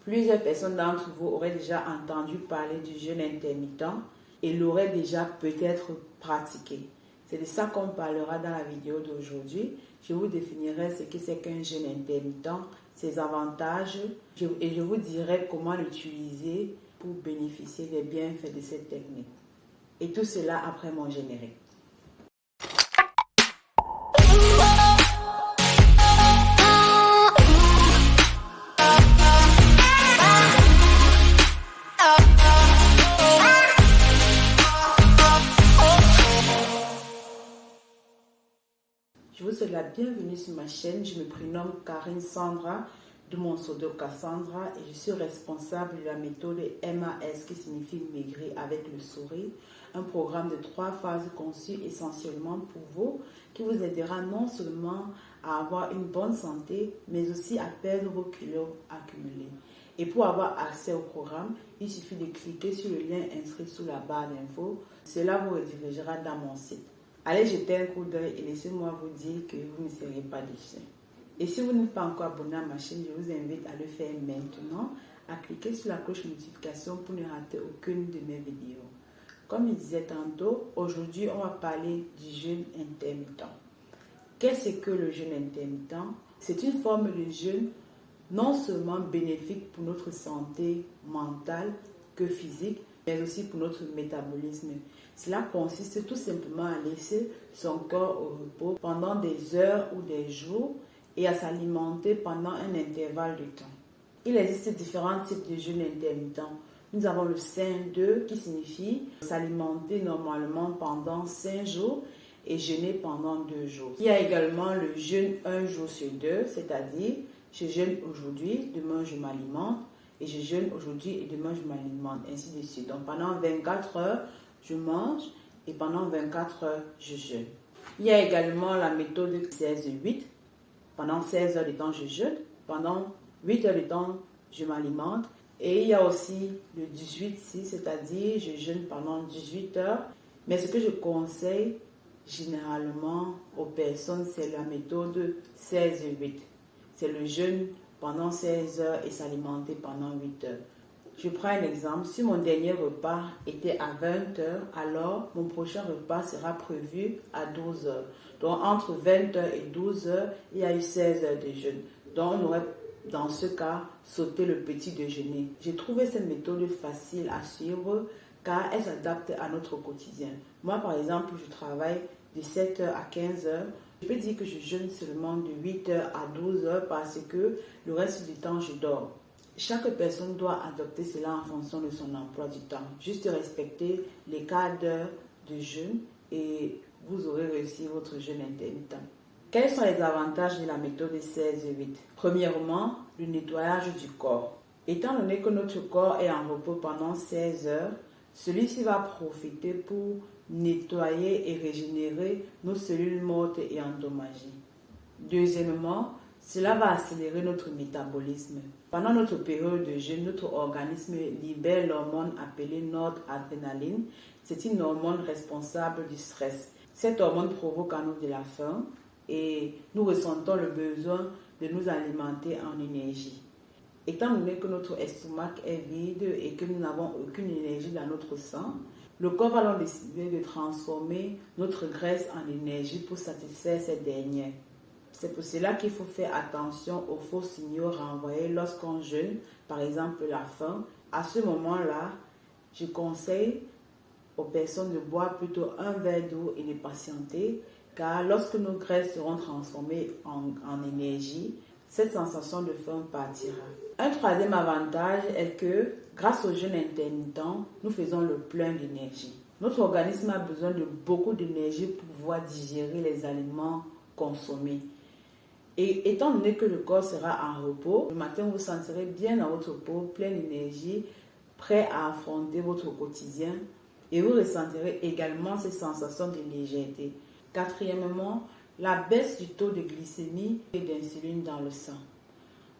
Plusieurs personnes d'entre vous auraient déjà entendu parler du jeûne intermittent et l'auraient déjà peut-être pratiqué. C'est de ça qu'on parlera dans la vidéo d'aujourd'hui. Je vous définirai ce que c'est qu'un jeûne intermittent, ses avantages et je vous dirai comment l'utiliser pour bénéficier des bienfaits de cette technique. Et tout cela après mon générique. Je vous souhaite la bienvenue sur ma chaîne. Je me prénomme Karine Sandra, de mon pseudo Cassandra, et je suis responsable de la méthode MAS qui signifie maigrir avec le sourire, un programme de 3 phases conçu essentiellement pour vous, qui vous aidera non seulement à avoir une bonne santé, mais aussi à perdre vos kilos accumulés. Et pour avoir accès au programme, il suffit de cliquer sur le lien inscrit sous la barre d'infos. Cela vous redirigera dans mon site. Allez jeter un coup d'œil et laissez-moi vous dire que vous ne serez pas déçus. Et si vous n'êtes pas encore abonné à ma chaîne, je vous invite à le faire maintenant, à cliquer sur la cloche de notification pour ne rater aucune de mes vidéos. Comme je disais tantôt, aujourd'hui on va parler du jeûne intermittent. Qu'est-ce que le jeûne intermittent? C'est une forme de jeûne non seulement bénéfique pour notre santé mentale que physique, mais aussi pour notre métabolisme. Cela consiste tout simplement à laisser son corps au repos pendant des heures ou des jours et à s'alimenter pendant un intervalle de temps. Il existe différents types de jeûne intermittent. Nous avons le 5-2 qui signifie s'alimenter normalement pendant 5 jours et jeûner pendant 2 jours. Il y a également le jeûne 1 jour sur 2, c'est-à-dire je jeûne aujourd'hui, demain je m'alimente, et je jeûne aujourd'hui et demain je m'alimente, ainsi de suite. Donc pendant 24 heures, je mange et pendant 24 heures, je jeûne. Il y a également la méthode 16-8. Pendant 16 heures de temps, je jeûne. Pendant 8 heures de temps, je m'alimente. Et il y a aussi le 18-6, c'est-à-dire je jeûne pendant 18 heures. Mais ce que je conseille généralement aux personnes, c'est la méthode 16-8. C'est le jeûne pendant 16 heures et s'alimenter pendant 8 heures. Je prends un exemple. Si mon dernier repas était à 20 heures, alors mon prochain repas sera prévu à 12 heures. Donc entre 20 heures et 12 heures, il y a eu 16 heures de jeûne. Donc on aurait dans ce cas sauté le petit déjeuner. J'ai trouvé cette méthode facile à suivre car elle s'adapte à notre quotidien. Moi par exemple, je travaille de 7 heures à 15 heures. Je peux dire que je jeûne seulement de 8 heures à 12 heures parce que le reste du temps, je dors. Chaque personne doit adopter cela en fonction de son emploi du temps. Juste respecter les 4 heures de jeûne et vous aurez réussi votre jeûne intermittent. Quels sont les avantages de la méthode 16-8? Premièrement, le nettoyage du corps. Étant donné que notre corps est en repos pendant 16 heures, celui-ci va profiter pour nettoyer et régénérer nos cellules mortes et endommagées. Deuxièmement, cela va accélérer notre métabolisme. Pendant notre période de jeûne, notre organisme libère l'hormone appelée noradrénaline. C'est une hormone responsable du stress. Cette hormone provoque en nous de la faim et nous ressentons le besoin de nous alimenter en énergie. Étant donné que notre estomac est vide et que nous n'avons aucune énergie dans notre sang, le corps va donc décider de transformer notre graisse en énergie pour satisfaire cette dernière. C'est pour cela qu'il faut faire attention aux faux signaux renvoyés lorsqu'on jeûne, par exemple la faim. À ce moment-là, je conseille aux personnes de boire plutôt un verre d'eau et de patienter, car lorsque nos graisses seront transformées en énergie, cette sensation de faim partira. Un troisième avantage est que, grâce au jeûne intermittent, nous faisons le plein d'énergie. Notre organisme a besoin de beaucoup d'énergie pour pouvoir digérer les aliments consommés. Et étant donné que le corps sera en repos, le matin vous vous sentirez bien dans votre peau, plein d'énergie, prêt à affronter votre quotidien et vous ressentirez également cette sensation de légèreté. Quatrièmement, la baisse du taux de glycémie et d'insuline dans le sang.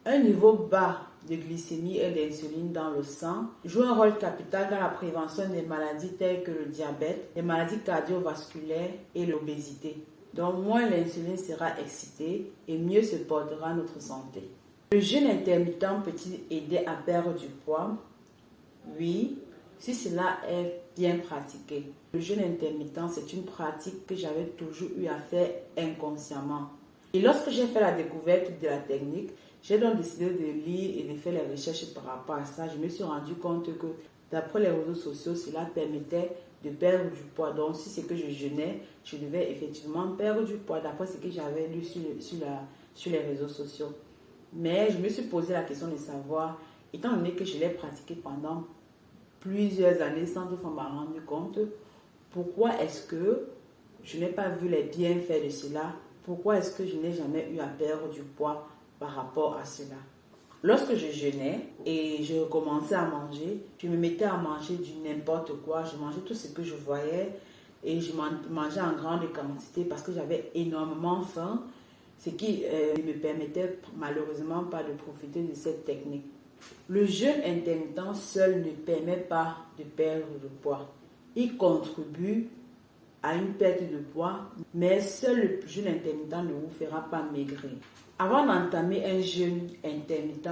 Un niveau bas de glycémie et d'insuline dans le sang joue un rôle capital dans la prévention des maladies telles que le diabète, les maladies cardiovasculaires et l'obésité. Donc moins l'insuline sera excitée et mieux se portera notre santé. Le jeûne intermittent peut-il aider à perdre du poids? Oui, si cela est bien pratiqué. Le jeûne intermittent, c'est une pratique que j'avais toujours eu à faire inconsciemment. Et lorsque j'ai fait la découverte de la technique, j'ai donc décidé de lire et de faire les recherches par rapport à ça. Je me suis rendu compte que d'après les réseaux sociaux, cela permettait de perdre du poids. Donc, si c'est que je jeûnais, je devais effectivement perdre du poids d'après ce que j'avais lu sur les réseaux sociaux. Mais je me suis posé la question de savoir, étant donné que je l'ai pratiqué pendant plusieurs années sans toutefois m'en rendre compte, pourquoi est-ce que je n'ai pas vu les bienfaits de cela? Pourquoi est-ce que je n'ai jamais eu à perdre du poids par rapport à cela? Lorsque je jeûnais et je recommençais à manger, je me mettais à manger du n'importe quoi. Je mangeais tout ce que je voyais et je mangeais en grande quantité parce que j'avais énormément faim, ce qui ne me permettait malheureusement pas de profiter de cette technique. Le jeûne intermittent seul ne permet pas de perdre de poids. Il contribue à une perte de poids, mais seul le jeûne intermittent ne vous fera pas maigrir. Avant d'entamer un jeûne intermittent,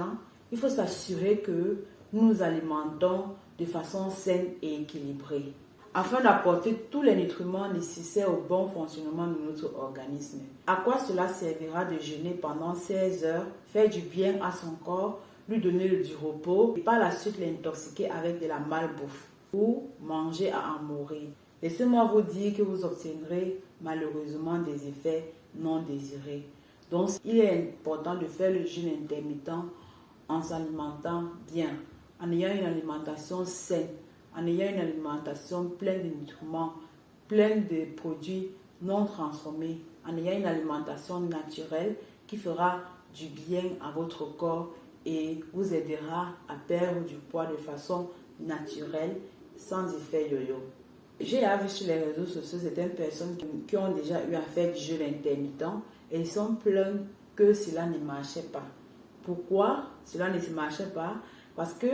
il faut s'assurer que nous nous alimentons de façon saine et équilibrée, afin d'apporter tous les nutriments nécessaires au bon fonctionnement de notre organisme. À quoi cela servira de jeûner pendant 16 heures, faire du bien à son corps, lui donner du repos et par la suite l'intoxiquer avec de la malbouffe ou manger à en mourir? Laissez-moi vous dire que vous obtiendrez malheureusement des effets non désirés. Donc, il est important de faire le jeûne intermittent en s'alimentant bien, en ayant une alimentation saine, en ayant une alimentation pleine de nutriments, pleine de produits non transformés, en ayant une alimentation naturelle qui fera du bien à votre corps et vous aidera à perdre du poids de façon naturelle, sans effet yo-yo. J'ai vu sur les réseaux sociaux certaines personnes qui ont déjà eu à faire du jeûne intermittent et ils sont plaints que cela ne marchait pas. Pourquoi cela ne marchait pas? Parce que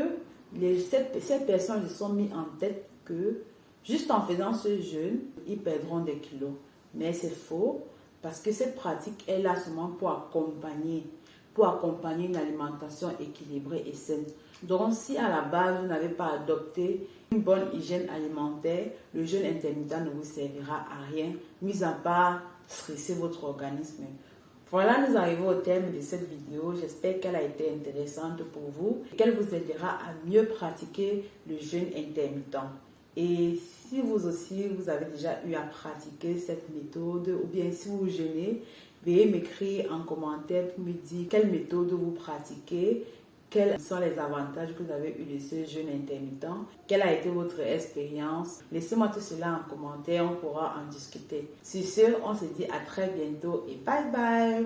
ces personnes se sont mis en tête que juste en faisant ce jeûne, ils perdront des kilos. Mais c'est faux parce que cette pratique est là seulement pour accompagner une alimentation équilibrée et saine. Donc, si à la base, vous n'avez pas adopté une bonne hygiène alimentaire, le jeûne intermittent ne vous servira à rien, mis à part stresser votre organisme. Voilà, nous arrivons au terme de cette vidéo. J'espère qu'elle a été intéressante pour vous et qu'elle vous aidera à mieux pratiquer le jeûne intermittent. Et si vous aussi, vous avez déjà eu à pratiquer cette méthode ou bien si vous jeûnez, veuillez m'écrire en commentaire pour me dire quelle méthode vous pratiquez, quels sont les avantages que vous avez eu de ce jeûne intermittent, quelle a été votre expérience. Laissez-moi tout cela en commentaire, on pourra en discuter. Sur ce, on se dit à très bientôt et bye bye.